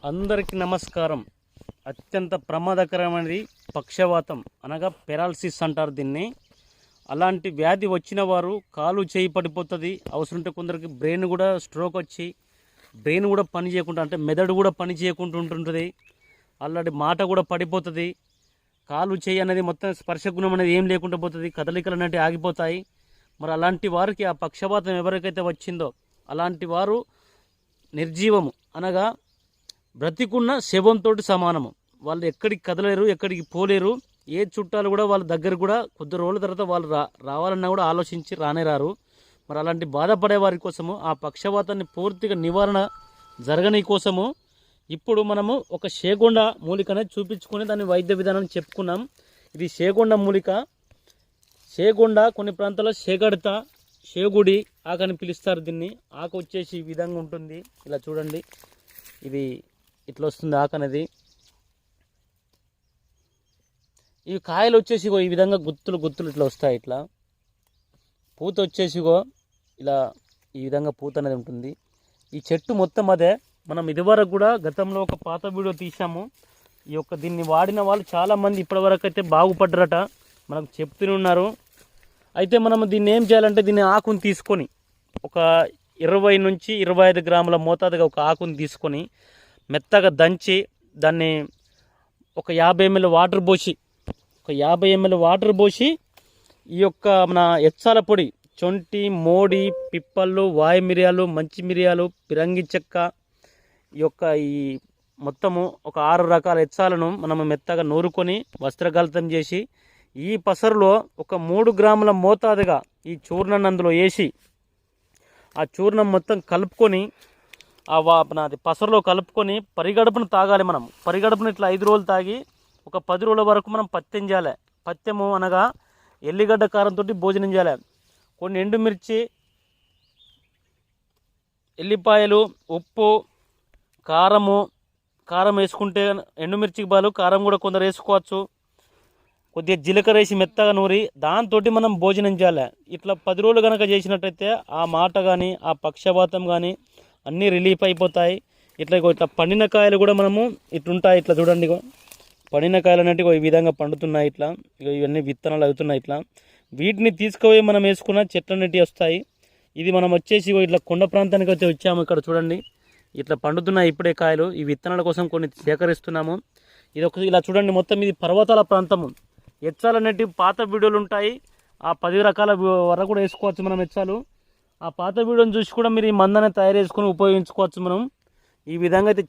అందరికీ నమస్కారం. అత్యంత ప్రమాదకరమైనది పక్షవాతం అనగా పెరాలసిస్ అంటారు దీన్ని. అలాంటి వ్యాధి వచ్చిన వారు కాలు చేయి పడిపోతుంది. అవసరం ఉంటే కొందరికి బ్రెయిన్ కూడా స్ట్రోక్ వచ్చి బ్రెయిన్ కూడా పని చేయకుండా అంటే మెదడు కూడా పని చేయకుండా ఉంటుంటుంది. అలాంటి మాట కూడా పడిపోతుంది. కాలు చేయి అనేది మొత్తం స్పర్శ గుణం అనేది ఏం లేకుండా పోతుంది. కదలికలు అనేవి ఆగిపోతాయి. మరి అలాంటి వారికి ఆ పక్షవాతం ఎవరికైతే వచ్చిందో అలాంటి వారు నిర్జీవము అనగా బ్రతికున్న శవంతో సమానము. వాళ్ళు ఎక్కడికి కదలేరు, ఎక్కడికి పోలేరు. ఏ చుట్టాలు కూడా వాళ్ళ దగ్గర కూడా కొద్ది రోజుల తర్వాత వాళ్ళు రావాలన్నా కూడా ఆలోచించి రారు. మరి అలాంటి బాధపడే వారి కోసము ఆ పక్షవాతాన్ని పూర్తిగా నివారణ జరగని కోసము ఇప్పుడు మనము ఒక షేగొండ మూలిక అనేది చూపించుకొని దాని వైద్య విధానాన్ని చెప్పుకున్నాం. ఇది షేగొండ మూలిక. షేగొండ కొన్ని ప్రాంతాల్లో షేగడత, షేగుడి ఆకని పిలుస్తారు దీన్ని. ఆకు వచ్చేసి ఈ విధంగా ఉంటుంది. ఇలా చూడండి, ఇది ఇట్లా వస్తుంది ఆకు అనేది. ఇవి కాయలు వచ్చేసి ఈ విధంగా గుత్తులు గుత్తులు ఇట్లా వస్తాయి. ఇట్లా పూత వచ్చేసిగో ఇలా ఈ విధంగా పూత అనేది ఉంటుంది. ఈ చెట్టు మొత్తం అదే. మనం ఇదివరకు కూడా గతంలో ఒక పాత వీడియో తీసాము. దీన్ని వాడిన వాళ్ళు చాలామంది ఇప్పటివరకు అయితే బాగుపడ్డరట, మనకు చెప్తూనే ఉన్నారు. అయితే మనం దీన్ని ఏం చేయాలంటే దీన్ని ఆకుని తీసుకొని ఒక 20 నుంచి 25 గ్రాముల మోతాదుగా ఒక ఆకుని తీసుకొని మెత్తగా దంచి దాన్ని ఒక 50 ml వాటర్ పోసి ఈ యొక్క మన ఎచ్చాల పొడి, చొంటి, మోడి, పిప్పళ్ళు, వాయు మిరియాలు, మంచి మిరియాలు, పిరంగి చెక్క, ఈ మొత్తము ఒక 6 రకాల ఎచ్చాలను మనం మెత్తగా నూరుకొని వస్త్రగలితం చేసి ఈ పసరులో ఒక 3 గ్రాముల మోతాదుగా ఈ చూర్ణాన్ని అందులో వేసి ఆ చూర్ణం మొత్తం కలుపుకొని అది పసరులో కలుపుకొని పరిగడుపును తాగాలి. మనం పరిగడుపును ఇట్లా 5 రోజులు తాగి ఒక 10 రోజుల వరకు మనం పత్యం చేయాలి. పత్యము అనగా ఎల్లిగడ్డ కారంతో భోజనం చేయాలి. కొన్ని ఎండుమిర్చి, ఎల్లిపాయలు, ఉప్పు, కారం వేసుకుంటే ఎండుమిర్చికి బదులు కారం కూడా కొందరు వేసుకోవచ్చు. కొద్దిగా జీలకర్ర వేసి మెత్తగా నూరి దాంతో మనం భోజనం చేయాలి. ఇట్లా 10 రోజులు కనుక చేసినట్టయితే ఆ మాట కానీ ఆ పక్షవాతం కానీ అన్నీ రిలీఫ్ అయిపోతాయి. ఇట్లా పండిన కాయలు కూడా మనము ఇట్లుంటాయి. ఇట్లా చూడండి, పండిన కాయలు అనేవి ఈ విధంగా పండుతున్నాయి. ఇట్లా ఇవన్నీ విత్తనాలు అవుతున్నాయి. ఇట్లా వీటిని తీసుకుపోయి మనం వేసుకున్న చెట్లు అనేవి వస్తాయి. ఇది మనం వచ్చేసి ఇట్లా కొండ ప్రాంతానికి వచ్చి వచ్చాము. ఇక్కడ చూడండి, ఇట్లా పండుతున్నాయి ఇప్పుడే కాయలు. ఈ విత్తనాల కోసం కొన్ని సేకరిస్తున్నాము. ఇలా చూడండి, మొత్తం ఇది పర్వతాల ప్రాంతము. ఎచ్చాలు అనేటివి పాత వీడియోలు ఉంటాయి. ఆ 10 రకాల వరకు కూడా వేసుకోవచ్చు మనం ఎచ్చాలు. ఆ పాత వీడియోని చూసి కూడా మీరు ఈ మందాన్ని తయారు చేసుకొని ఉపయోగించుకోవచ్చు మనం. ఈ విధంగా అయితే